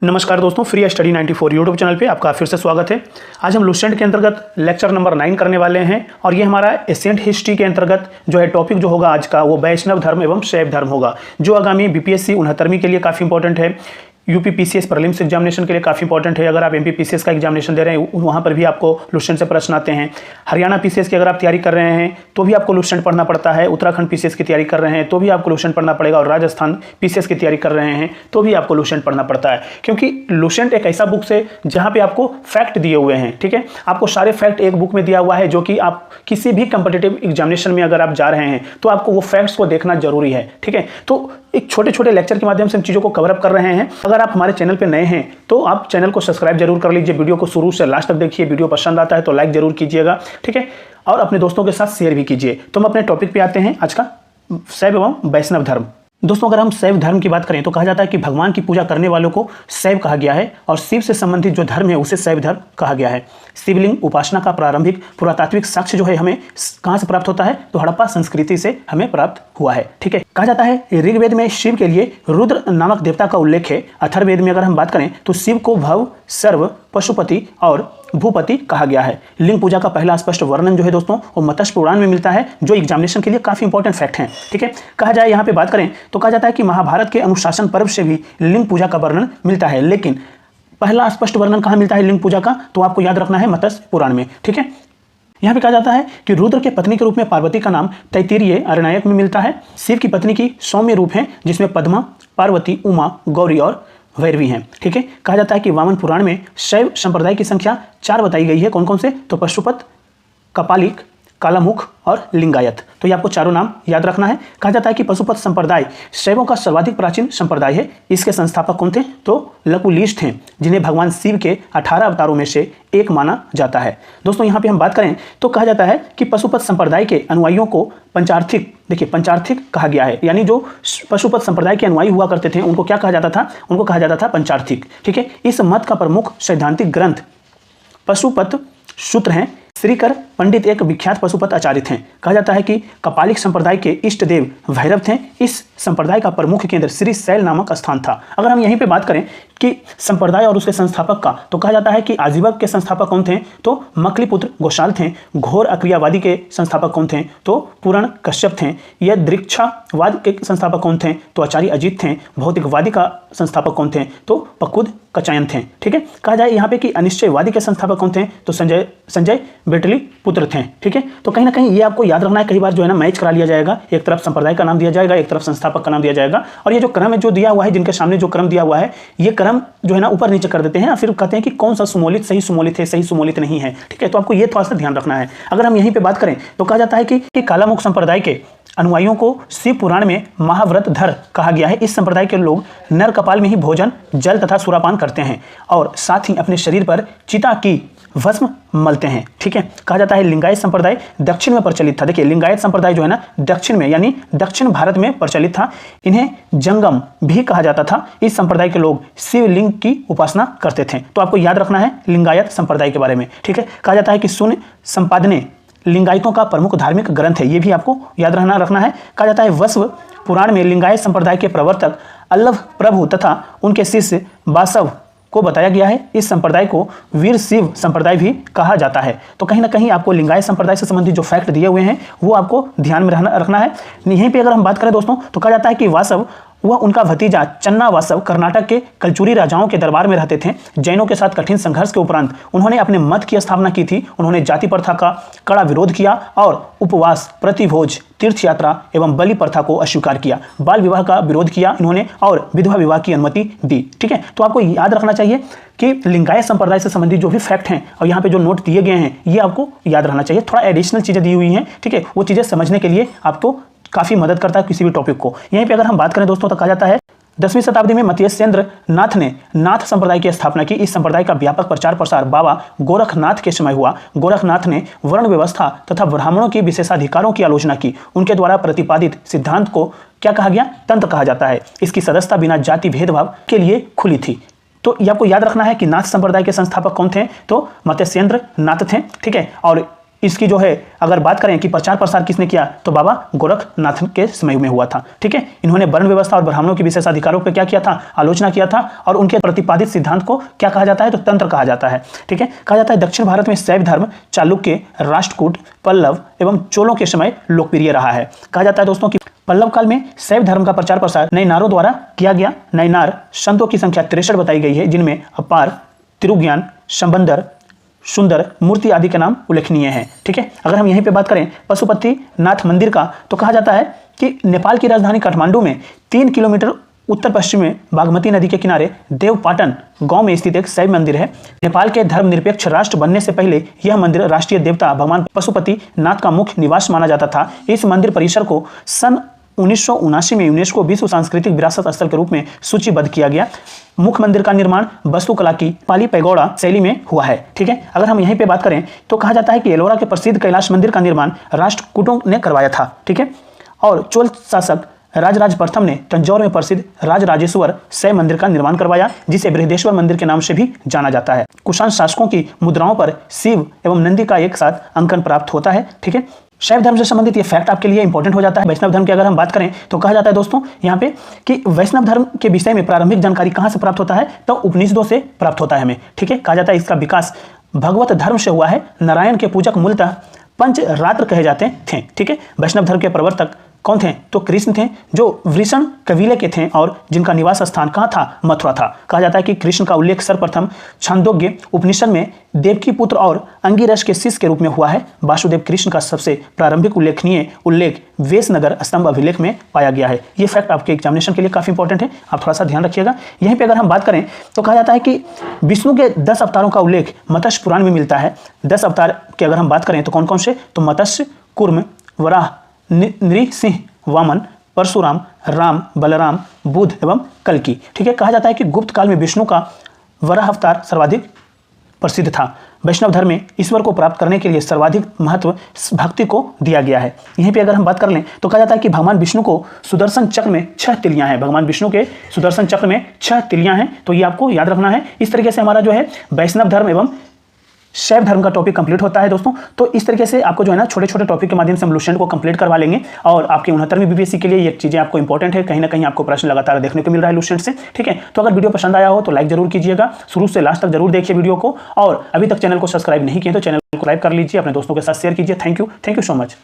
नमस्कार दोस्तों, free study 94 YouTube channel पे आपका फिर से स्वागत है। आज हम लुसेंट के अंतर्गत लेक्चर नंबर 9 करने वाले हैं और ये हमारा एशियंट हिस्ट्री के अंतर्गत जो है टॉपिक जो होगा आज का वो वैष्णव धर्म एवं शैव धर्म होगा, जो आगामी बीपीएससी 69वीं के लिए काफ़ी इंपॉर्टेंट है। यूपी पीसीएस प्रीलिम्स एग्जामिनेशन के लिए काफ़ी इंपॉर्टेंट है। अगर आप एमपी पीसीएस का एग्जामिनेशन दे रहे हैं वहाँ पर भी आपको लुसेंट से प्रश्न आते हैं। हरियाणा पीसीएस की अगर आप तैयारी कर रहे हैं तो भी आपको लुसेंट पढ़ना पड़ता है। उत्तराखंड पीसीएस की तैयारी कर रहे हैं तो भी आपको लुसेंट पढ़ना पड़ेगा और राजस्थान पीसीएस की तैयारी कर रहे हैं तो भी आपको लुसेंट पढ़ना पड़ता है, क्योंकि लुसेंट एक ऐसा बुक है जहाँ पे आपको फैक्ट दिए हुए हैं। ठीक है, आपको सारे फैक्ट एक बुक में दिया हुआ है, जो कि आप किसी भी कंपिटिटिव एग्जामिनेशन में अगर आप जा रहे हैं तो आपको वो फैक्ट्स को देखना जरूरी है। ठीक है, तो एक छोटे छोटे लेक्चर के माध्यम से इन चीज़ों को कवर अप कर रहे हैं। अगर आप हमारे चैनल पे नए हैं तो आप चैनल को सब्सक्राइब जरूर कर लीजिए, वीडियो को शुरू से लास्ट तक देखिए। वीडियो पसंद आता है तो लाइक जरूर कीजिएगा, ठीक है, और अपने दोस्तों के साथ शेयर भी कीजिए। तो हम अपने टॉपिक पे आते हैं आज का, शैव एवं वैष्णव धर्म। दोस्तों, अगर हम शैव धर्म की बात करें तो कहा जाता है कि भगवान की पूजा करने वालों को शैव कहा गया है और शिव से संबंधित जो धर्म है उसे शैव धर्म कहा गया है। शिवलिंग उपासना का प्रारंभिक पुरातात्विक साक्ष्य जो है हमें कहाँ से प्राप्त होता है, तो हड़प्पा संस्कृति से हमें प्राप्त हुआ है। ठीक है, कहा जाता है ऋग्वेद में शिव के लिए रुद्र नामक देवता का उल्लेख है। अथर्ववेद में अगर हम बात करें तो शिव को भव, सर्व, पशुपति और भूपति कहा गया है। लिंग पूजा का पहला स्पष्ट वर्णन जो है दोस्तों वो मत्स्य पुराण में मिलता है, जो एग्जामिनेशन के लिए काफी इंपॉर्टेंट फैक्ट है। ठीक है, कहा जाए यहाँ पे बात करें तो कहा जाता है कि महाभारत के अनुशासन पर्व से भी लिंग पूजा का वर्णन मिलता है, लेकिन पहला स्पष्ट वर्णन कहाँ मिलता है लिंग पूजा का, तो आपको याद रखना है मत्स्य पुराण में। ठीक है, यहाँ पे कहा जाता है कि रुद्र के पत्नी के रूप में पार्वती का नाम तैत्तिरीय अरण्यक में मिलता है। शिव की पत्नी की सौम्य रूप है जिसमें पद्मा, पार्वती, उमा, गौरी और भैरवी हैं। ठीक है, कहा जाता है कि वामन पुराण में शैव संप्रदाय की संख्या 4 बताई गई है। कौन कौन से, तो पशुपत, कपालिक, कालामुख और लिंगायत। तो ये आपको चारों नाम याद रखना है। कहा जाता है कि पशुपत संप्रदाय शैवों का सर्वाधिक प्राचीन संप्रदाय है। इसके संस्थापक कौन थे, तो लकुलिश थे, जिन्हें भगवान शिव के 18 अवतारों में से एक माना जाता है। दोस्तों, यहाँ पे हम बात करें तो कहा जाता है कि पशुपत संप्रदाय के अनुयायियों को पंचार्थिक, देखिए पंचार्थिक कहा गया है, यानी जो पशुपत संप्रदाय के अनुयायी हुआ करते थे उनको क्या कहा जाता था, उनको कहा जाता था पंचार्थिक। ठीक है, इस मत का प्रमुख सैद्धांतिक ग्रंथ पशुपत सूत्र हैं। श्रीकर पंडित एक विख्यात पशुपत आचार्य थे। कहा जाता है कि कपालिक संप्रदाय के इष्ट देव भैरव थे। इस संप्रदाय का प्रमुख केंद्र श्री शैल नामक स्थान था। अगर हम यहीं पे बात करें कि संप्रदाय और उसके संस्थापक का, तो कहा जाता है कि आजीवक के संस्थापक कौन थे, तो मकलीपुत्र गोशाल थे। घोर अक्रियावादी के संस्थापक कौन थे, तो पूरण कश्यप थे। यह दृक्षावाद के संस्थापक कौन थे, तो आचार्य अजित थे। भौतिकवादी का संस्थापक कौन थे, तो पकुद कचायन थे। ठीक है, कहा जाए यहाँ पे कि अनिश्चयवादी के संस्थापक कौन थे, तो संजय बेटली पुत्र थे। ठीक है, तो कहीं ना कहीं ये आपको याद रखना है। कई बार जो है ना मैच करा लिया जाएगा, एक तरफ संप्रदाय का नाम दिया जाएगा, एक तरफ संस्थापक का नाम दिया जाएगा, और ये जो क्रम है जो दिया हुआ है, जिनके सामने जो क्रम दिया हुआ है, ये क्रम जो है ना ऊपर नीचे कर देते हैं, फिर कहते हैं कि कौन सा सुमोलित सही सुमोलित है, सही सुमोलित नहीं है। ठीक है, तो आपको ये थोड़ा सा ध्यान रखना है। अगर हम यहीं पे बात करें तो कहा जाता है कि कालामुख संप्रदाय के अनुयायियों को शिव पुराण में महाव्रत धर कहा गया है। इस संप्रदाय के लोग नर कपाल में ही भोजन, जल तथा सुरापान करते हैं और साथ ही अपने शरीर पर चिता की भस्म मलते हैं। ठीक है, कहा जाता है लिंगायत संप्रदाय दक्षिण में प्रचलित था। देखिए, लिंगायत संप्रदाय जो है ना दक्षिण में, यानी दक्षिण भारत में प्रचलित था। इन्हें जंगम भी कहा जाता था। इस संप्रदाय के लोग शिवलिंग की उपासना करते थे। तो आपको याद रखना है लिंगायत संप्रदाय के बारे में। ठीक है, कहा जाता है कि शून्य संपादने लिंगायतों का प्रमुख धार्मिक ग्रंथ है, ये भी आपको याद रखना है। कहा जाता है वस्व पुराण में लिंगायत संप्रदाय के प्रवर्तक अल्लभ प्रभु तथा उनके शिष्य बासव को बताया गया है। इस संप्रदाय को वीर शिव संप्रदाय भी कहा जाता है। तो कहीं ना कहीं आपको लिंगायत संप्रदाय से संबंधित जो फैक्ट दिए हुए हैं वो आपको ध्यान में रखना है। यहीं पे अगर हम बात करें दोस्तों तो कहा जाता है कि वासव वह उनका भतीजा चन्ना वासव कर्नाटक के कलचुरी राजाओं के दरबार में रहते थे। जैनों के साथ कठिन संघर्ष के उपरांत उन्होंने अपने मत की स्थापना की थी। उन्होंने जाति प्रथा का कड़ा विरोध किया और उपवास, प्रतिभोज, तीर्थ यात्रा एवं बलि प्रथा को अस्वीकार किया। बाल विवाह का विरोध किया इन्होंने और विधवा विवाह की अनुमति दी। ठीक है, तो आपको याद रखना चाहिए कि लिंगायत संप्रदाय से संबंधित जो भी फैक्ट हैं और यहाँ पे जो नोट दिए गए हैं ये आपको याद रहना चाहिए। थोड़ा एडिशनल चीज़ें दी हुई हैं, ठीक है, वो चीज़ें समझने के लिए आपको काफ़ी मदद करता है किसी भी टॉपिक को। यहीं पे अगर हम बात करें दोस्तों तो कहा जाता है 10वीं शताब्दी में मत्येंद्र नाथ ने नाथ संप्रदाय की स्थापना की। इस संप्रदाय का व्यापक प्रचार प्रसार बाबा गोरखनाथ के समय हुआ। गोरखनाथ ने वर्ण व्यवस्था तथा ब्राह्मणों की विशेषाधिकारों की आलोचना की। उनके द्वारा प्रतिपादित सिद्धांत को क्या कहा गया, तंत्र कहा जाता है। इसकी सदस्यता बिना जाति भेदभाव के लिए खुली थी। तो ये आपको याद रखना है कि नाथ संप्रदाय के संस्थापक कौन थे, तो मत्येंद्र नाथ थे। ठीक है, और इसकी जो है अगर बात करें कि प्रचार प्रसार किसने किया तो बाबा गोरखनाथ के समय में हुआ था। ठीक है, इन्होंने वर्ण व्यवस्था और ब्राह्मणों के विशेष अधिकारों पर क्या किया था, आलोचना किया था, और उनके प्रतिपादित सिद्धांत को क्या कहा जाता है, तो तंत्र कहा जाता है। ठीक है, कहा जाता है दक्षिण भारत में शैव धर्म चालुक्य, राष्ट्रकूट, पल्लव एवं चोलों के समय लोकप्रिय रहा है। कहा जाता है दोस्तों कि पल्लव काल में शैव धर्म का प्रचार प्रसार नयनारों द्वारा किया गया। नयनार संतों की संख्या 63 बताई गई है, जिनमें अपार, तिरुज्ञान, संबंदर, सुंदर, मूर्ति आदि के नाम उल्लेखनीय हैं। ठीक है, अगर हम यहीं पे बात करें पशुपतिनाथ मंदिर का, तो कहा जाता है कि नेपाल की राजधानी काठमांडू में 3 किलोमीटर उत्तर पश्चिम में बागमती नदी के किनारे देवपाटन गांव में स्थित एक शैव मंदिर है। नेपाल के धर्मनिरपेक्ष राष्ट्र बनने से पहले यह मंदिर राष्ट्रीय देवता भगवान पशुपतिनाथ का मुख्य निवास माना जाता था। इस मंदिर परिसर को सन 1979 में यूनेस्को विश्व सांस्कृतिक विरासत स्थल के रूप में सूचीबद्ध किया गया। मुख्य मंदिर का निर्माण वास्तुकला की पाली पैगोडा शैली में हुआ है। ठीक है, अगर हम यहीं पे बात करें तो कहा जाता है कि एलोरा के प्रसिद्ध कैलाश मंदिर का निर्माण राष्ट्रकूटों ने करवाया था। ठीक है, और चोल शासक राजराज प्रथम ने तंजौर में प्रसिद्ध राजराजेश्वर शैव मंदिर का निर्माण करवाया, जिसे बृहदेश्वर मंदिर के नाम से भी जाना जाता है। कुषाण शासकों की मुद्राओं पर शिव एवं नंदी का एक साथ अंकन प्राप्त होता है। ठीक है, शैव धर्म से संबंधित ये फैक्ट आपके लिए इंपॉर्टेंट हो जाता है। वैष्णव धर्म की अगर हम बात करें तो कहा जाता है दोस्तों यहाँ पे कि वैष्णव धर्म के विषय में प्रारंभिक जानकारी कहाँ से प्राप्त होता है, तो उपनिषदों से प्राप्त होता है हमें। ठीक है, कहा जाता है इसका विकास भगवत धर्म से हुआ है। नारायण के पूजक मूलतः पंचरात्र कहे जाते थे। ठीक है, वैष्णव धर्म के प्रवर्तक कौन थे, तो कृष्ण थे, जो वृषण कबीले के थे और जिनका निवास स्थान कहाँ था, मथुरा था। कहा जाता है कि कृष्ण का उल्लेख सर्वप्रथम छांदोग्य उपनिषद में देवकी पुत्र और अंगिरस के शिष्य के रूप में हुआ है। वासुदेव कृष्ण का सबसे प्रारंभिक उल्लेखनीय उल्लेख वेशनगर स्तंभ अभिलेख में पाया गया है। ये फैक्ट आपके एग्जामिनेशन के लिए काफी इंपॉर्टेंट है, आप थोड़ा सा ध्यान रखिएगा। यहीं पे अगर हम बात करें तो कहा जाता है कि विष्णु के 10 अवतारों का उल्लेख मत्स्य पुराण में मिलता है। 10 अवतार की अगर हम बात करें तो कौन कौन से, तो मत्स्य, कूर्म, वराह, नृसिंह, वामन, परशुराम, राम, बलराम, बुध एवं कल्कि। ठीक है, कहा जाता है कि गुप्त काल में विष्णु का वराह अवतार सर्वाधिक प्रसिद्ध था। वैष्णव धर्म में ईश्वर को प्राप्त करने के लिए सर्वाधिक महत्व भक्ति को दिया गया है। यहीं पे अगर हम बात कर लें तो कहा जाता है कि भगवान विष्णु को सुदर्शन चक्र में 6 तिलियां हैं। भगवान विष्णु के सुदर्शन चक्र में 6 तिलियां हैं, तो ये आपको याद रखना है। इस तरीके से हमारा जो है वैष्णव धर्म एवं शैव धर्म का टॉपिक कंप्लीट होता है दोस्तों। तो इस तरीके से आपको जो है ना छोटे छोटे टॉपिक के माध्यम से हम लुसेंट को कंप्लीट करवा लेंगे, और आपके 69वीं बीपीएससी के लिए ये चीजें आपको इंपॉर्टेंट है। कहीं ना कहीं आपको प्रश्न लगातार देखने को मिल रहा है लुसेंट से। ठीक है, तो अगर वीडियो पसंद आया हो तो लाइक जरूर कीजिएगा, शुरू से लास्ट तक जरूर देखिए वीडियो को, और अभी तक चैनल को सब्सक्राइब नहीं किए तो चैनल को सब्सक्राइब कर लीजिए, अपने दोस्तों के साथ शेयर कीजिए। Thank you so much.